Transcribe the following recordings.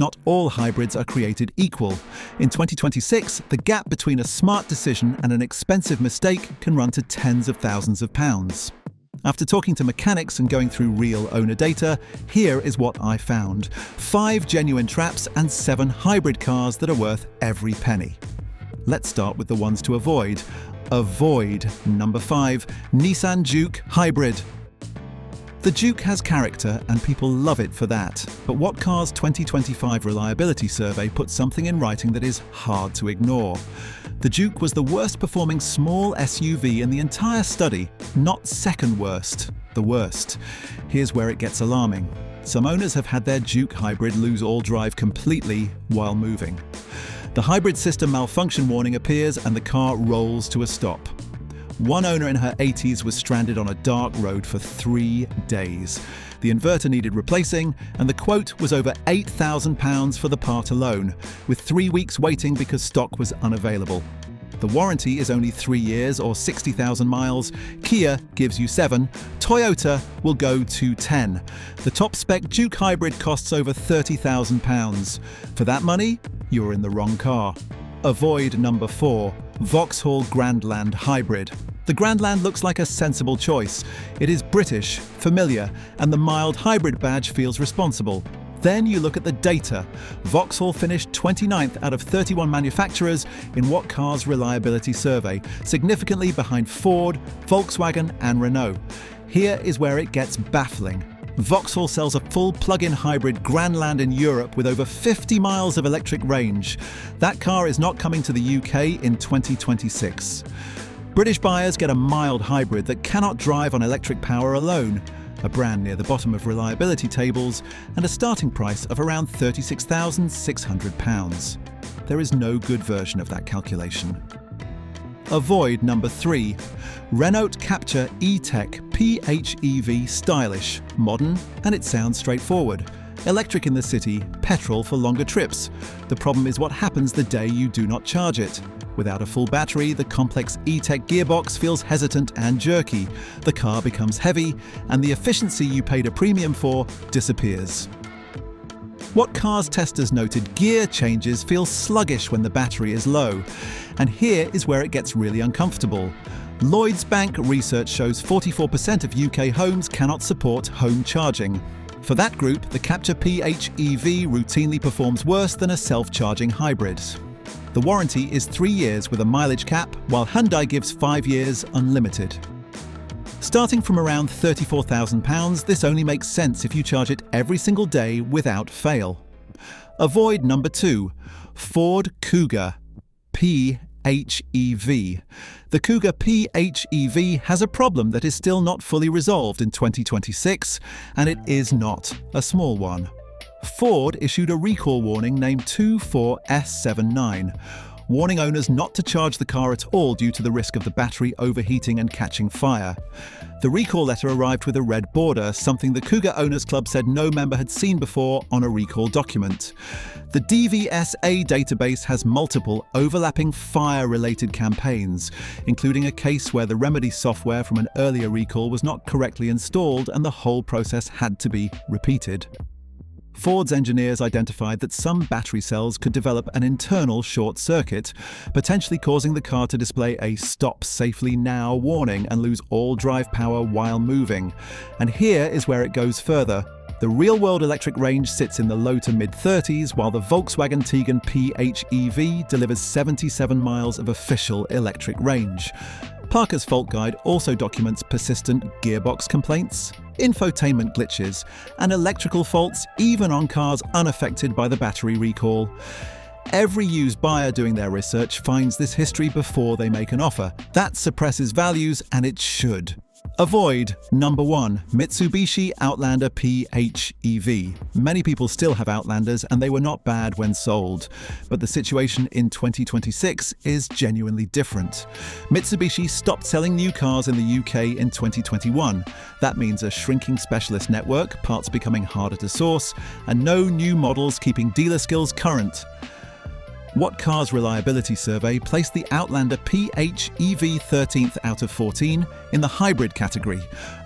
not all hybrids are created equal. In 2026, the gap between a smart decision and an expensive mistake can run to tens of thousands of pounds. After talking to mechanics and going through real owner data, here is what I found. 5 genuine traps and 7 hybrid cars that are worth every penny. Let's start with the ones to avoid. Avoid number 5, Nissan Juke Hybrid. The Juke has character and people love it for that. But What Car's 2025 reliability survey put something in writing that is hard to ignore. The Juke was the worst performing small SUV in the entire study, not second worst, the worst. Here's where it gets alarming. Some owners have had their Juke Hybrid lose all drive completely while moving. The hybrid system malfunction warning appears and the car rolls to a stop. One owner in her 80s was stranded on a dark road for 3 days. The inverter needed replacing, and the quote was over £8,000 for the part alone, with 3 weeks waiting because stock was unavailable. The warranty is only 3 years or 60,000 miles. Kia gives you 7. Toyota will go to 10. The top spec Juke Hybrid costs over £30,000. For that money, you're in the wrong car. Avoid number 4, Vauxhall Grandland Hybrid. The Grandland looks like a sensible choice. It is British, familiar, and the mild hybrid badge feels responsible. Then you look at the data. Vauxhall finished 29th out of 31 manufacturers in What Car's reliability survey, significantly behind Ford, Volkswagen, and Renault. Here is where it gets baffling. Vauxhall sells a full plug-in hybrid Grandland in Europe with over 50 miles of electric range. That car is not coming to the UK in 2026. British buyers get a mild hybrid that cannot drive on electric power alone, a brand near the bottom of reliability tables, and a starting price of around £36,600. There is no good version of that calculation. Avoid number 3, Renault Captur E-Tech PHEV. Stylish, modern, and it sounds straightforward. Electric in the city, petrol for longer trips. The problem is what happens the day you do not charge it. Without a full battery, the complex E-Tech gearbox feels hesitant and jerky. The car becomes heavy, and the efficiency you paid a premium for disappears. What Car's testers noted gear changes feel sluggish when the battery is low. And here is where it gets really uncomfortable. Lloyds Bank research shows 44% of UK homes cannot support home charging. For that group, the Captur PHEV routinely performs worse than a self-charging hybrid. The warranty is 3 years with a mileage cap, while Hyundai gives 5 years unlimited. Starting from around £34,000, this only makes sense if you charge it every single day without fail. Avoid number 2, Ford Kuga PHEV. The Kuga PHEV has a problem that is still not fully resolved in 2026, and it is not a small one. Ford issued a recall warning named 24S79, warning owners not to charge the car at all due to the risk of the battery overheating and catching fire. The recall letter arrived with a red border, something the Kuga Owners Club said no member had seen before on a recall document. The DVSA database has multiple overlapping fire-related campaigns, including a case where the remedy software from an earlier recall was not correctly installed and the whole process had to be repeated. Ford's engineers identified that some battery cells could develop an internal short circuit, potentially causing the car to display a "Stop Safely Now" warning and lose all drive power while moving. And here is where it goes further. The real-world electric range sits in the low to mid-30s, while the Volkswagen Tiguan PHEV delivers 77 miles of official electric range. Parker's Fault Guide also documents persistent gearbox complaints, infotainment glitches, and electrical faults even on cars unaffected by the battery recall. Every used buyer doing their research finds this history before they make an offer. That suppresses values, and it should. Avoid number 1, Mitsubishi Outlander PHEV. Many people still have Outlanders and they were not bad when sold. But the situation in 2026 is genuinely different. Mitsubishi stopped selling new cars in the UK in 2021. That means a shrinking specialist network, parts becoming harder to source, and no new models keeping dealer skills current. What Car's reliability survey placed the Outlander PHEV 13th out of 14 in the hybrid category.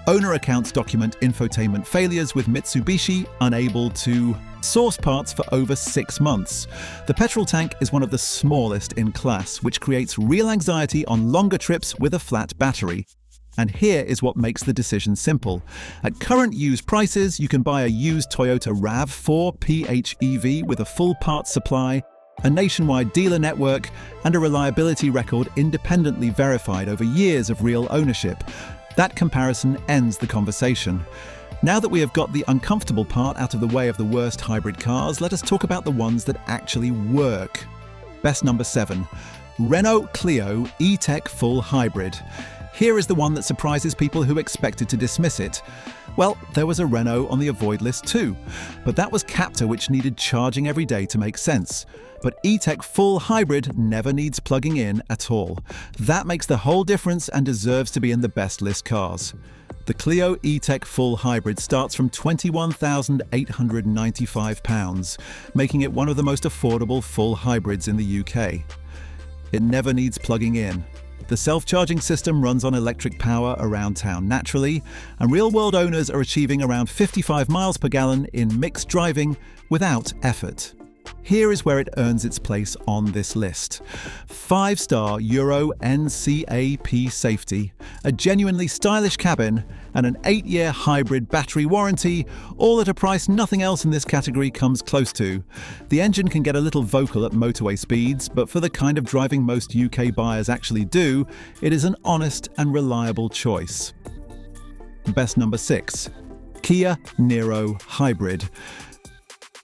Owner accounts document infotainment failures with Mitsubishi unable to Source parts for over 6 months. The petrol tank is one of the smallest in class, which creates real anxiety on longer trips with a flat battery. And here is what makes the decision simple. At current used prices, you can buy a used Toyota RAV4 PHEV with a full parts supply, a nationwide dealer network, and a reliability record independently verified over years of real ownership. That comparison ends the conversation. Now that we have got the uncomfortable part out of the way of the worst hybrid cars, let us talk about the ones that actually work. Best number 7. Renault Clio E-Tech Full Hybrid. Here is the one that surprises people who expected to dismiss it. Well, there was a Renault on the avoid list too, but that was Captur, which needed charging every day to make sense. But E-Tech Full Hybrid never needs plugging in at all. That makes the whole difference and deserves to be in the best list cars. The Clio E-Tech Full Hybrid starts from £21,895, making it one of the most affordable full hybrids in the UK. It never needs plugging in. The self-charging system runs on electric power around town naturally, and real-world owners are achieving around 55 miles per gallon in mixed driving without effort. Here is where it earns its place on this list. 5-star Euro NCAP safety, a genuinely stylish cabin, and an 8-year hybrid battery warranty, all at a price nothing else in this category comes close to. The engine can get a little vocal at motorway speeds, but for the kind of driving most UK buyers actually do, it is an honest and reliable choice. Best number 6. Kia Niro Hybrid.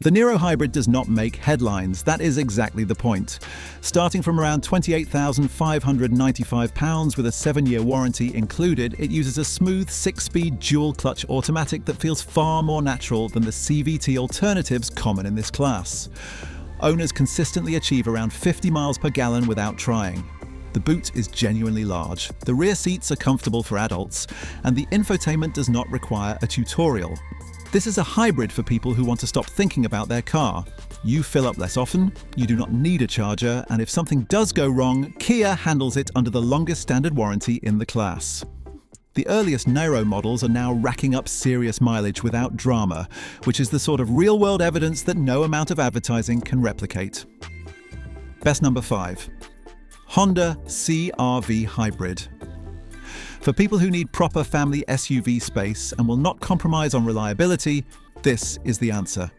The Niro Hybrid does not make headlines. That is exactly the point. Starting from around £28,595 with a 7-year warranty included, it uses a smooth 6-speed dual-clutch automatic that feels far more natural than the CVT alternatives common in this class. Owners consistently achieve around 50 miles per gallon without trying. The boot is genuinely large, the rear seats are comfortable for adults, and the infotainment does not require a tutorial. This is a hybrid for people who want to stop thinking about their car. You fill up less often, you do not need a charger, and if something does go wrong, Kia handles it under the longest standard warranty in the class. The earliest Niro models are now racking up serious mileage without drama, which is the sort of real-world evidence that no amount of advertising can replicate. Best number 5. Honda CR-V Hybrid. For people who need proper family SUV space and will not compromise on reliability, this is the answer.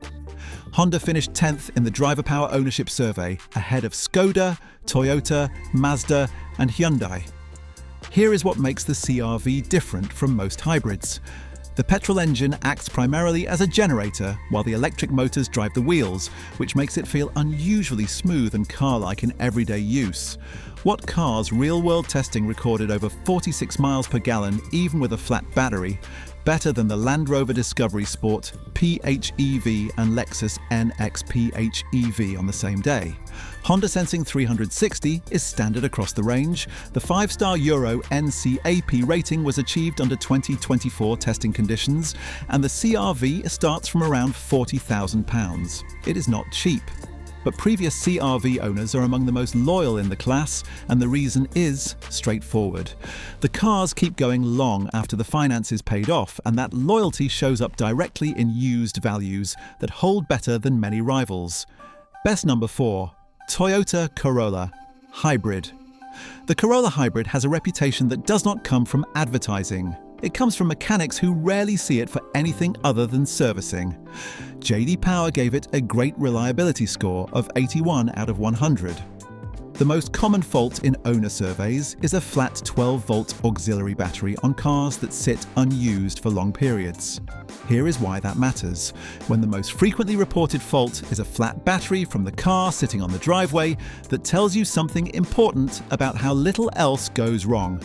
Honda finished 10th in the driver power ownership survey, ahead of Skoda, Toyota, Mazda, and Hyundai. Here is what makes the CR-V different from most hybrids. The petrol engine acts primarily as a generator, while the electric motors drive the wheels, which makes it feel unusually smooth and car-like in everyday use. What car's real-world testing recorded over 46 miles per gallon, even with a flat battery, better than the Land Rover Discovery Sport PHEV and Lexus NX PHEV on the same day. Honda Sensing 360 is standard across the range. The 5-star Euro NCAP rating was achieved under 2024 testing conditions, and the CR-V starts from around £40,000. It is not cheap. But previous CR-V owners are among the most loyal in the class, and the reason is straightforward. The cars keep going long after the finance is paid off, and that loyalty shows up directly in used values that hold better than many rivals. Best number 4. Toyota Corolla Hybrid. The Corolla Hybrid has a reputation that does not come from advertising. It comes from mechanics who rarely see it for anything other than servicing. J.D. Power gave it a great reliability score of 81 out of 100. The most common fault in owner surveys is a flat 12-volt auxiliary battery on cars that sit unused for long periods. Here is why that matters. When the most frequently reported fault is a flat battery from the car sitting on the driveway that tells you something important about how little else goes wrong.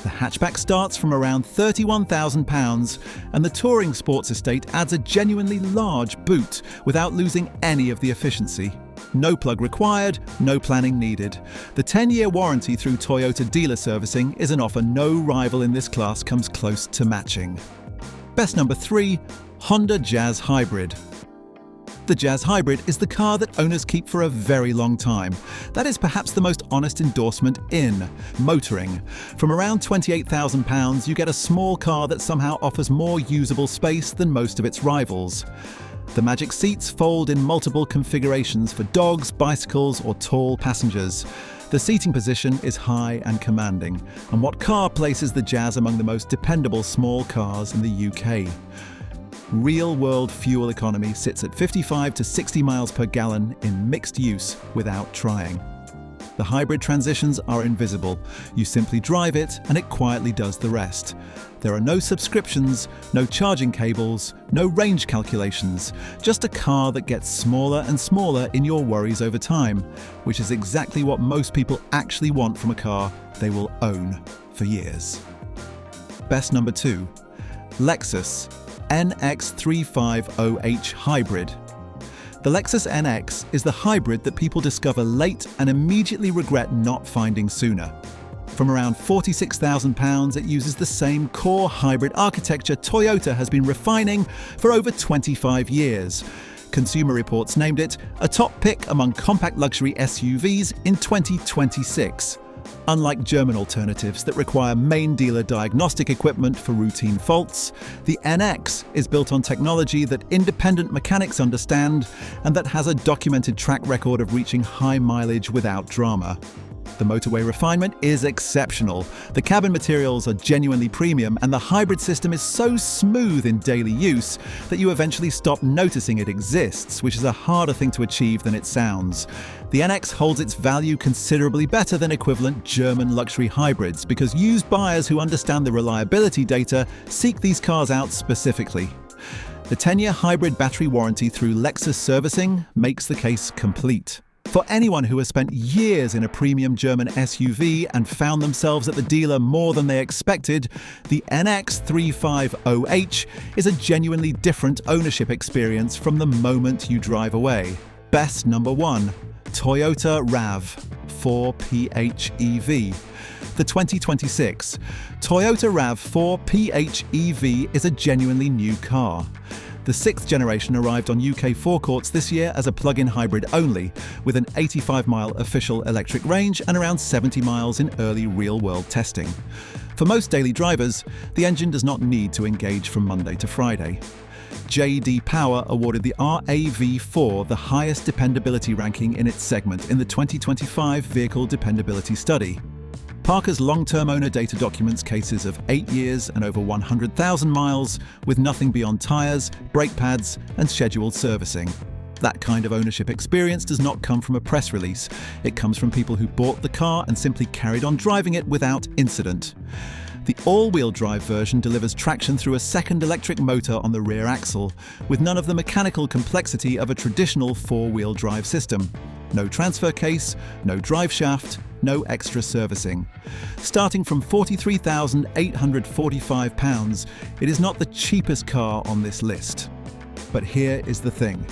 The hatchback starts from around £31,000, and the touring sports estate adds a genuinely large boot without losing any of the efficiency. No plug required, no planning needed. The 10-year warranty through Toyota dealer servicing is an offer no rival in this class comes close to matching. Best number 3, Honda Jazz Hybrid. The Jazz Hybrid is the car that owners keep for a very long time. That is perhaps the most honest endorsement in motoring. From around £28,000, you get a small car that somehow offers more usable space than most of its rivals. The magic seats fold in multiple configurations for dogs, bicycles, or tall passengers. The seating position is high and commanding, and what car places the Jazz among the most dependable small cars in the UK? Real-world fuel economy sits at 55 to 60 miles per gallon in mixed use without trying. The hybrid transitions are invisible. You simply drive it and it quietly does the rest. There are no subscriptions, no charging cables, no range calculations, just a car that gets smaller and smaller in your worries over time, which is exactly what most people actually want from a car they will own for years. Best number 2, Lexus NX 350h Hybrid. The Lexus NX is the hybrid that people discover late and immediately regret not finding sooner. From around £46,000, it uses the same core hybrid architecture Toyota has been refining for over 25 years. Consumer Reports named it a top pick among compact luxury SUVs in 2026. Unlike German alternatives that require main dealer diagnostic equipment for routine faults, the NX is built on technology that independent mechanics understand and that has a documented track record of reaching high mileage without drama. The motorway refinement is exceptional. The cabin materials are genuinely premium, and the hybrid system is so smooth in daily use that you eventually stop noticing it exists, which is a harder thing to achieve than it sounds. The NX holds its value considerably better than equivalent German luxury hybrids because used buyers who understand the reliability data seek these cars out specifically. The 10-year hybrid battery warranty through Lexus Servicing makes the case complete. For anyone who has spent years in a premium German SUV and found themselves at the dealer more than they expected, the NX 350h is a genuinely different ownership experience from the moment you drive away. Best number 1, Toyota RAV4 PHEV. The 2026 Toyota RAV4 PHEV is a genuinely new car. The 6th generation arrived on UK forecourts this year as a plug-in hybrid only, with an 85-mile official electric range and around 70 miles in early real-world testing. For most daily drivers, the engine does not need to engage from Monday to Friday. J.D. Power awarded the RAV4 the highest dependability ranking in its segment in the 2025 Vehicle Dependability Study. Parker's long-term owner data documents cases of 8 years and over 100,000 miles, with nothing beyond tyres, brake pads, and scheduled servicing. That kind of ownership experience does not come from a press release. It comes from people who bought the car and simply carried on driving it without incident. The all-wheel drive version delivers traction through a second electric motor on the rear axle, with none of the mechanical complexity of a traditional four-wheel drive system. No transfer case, no drive shaft, no extra servicing. Starting from £43,845, it is not the cheapest car on this list. But here is the thing.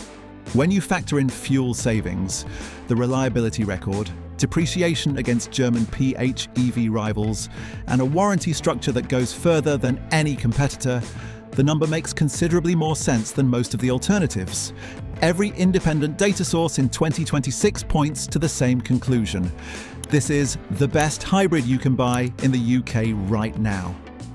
When you factor in fuel savings, the reliability record, depreciation against German PHEV rivals, and a warranty structure that goes further than any competitor, the number makes considerably more sense than most of the alternatives. Every independent data source in 2026 points to the same conclusion. This is the best hybrid you can buy in the UK right now.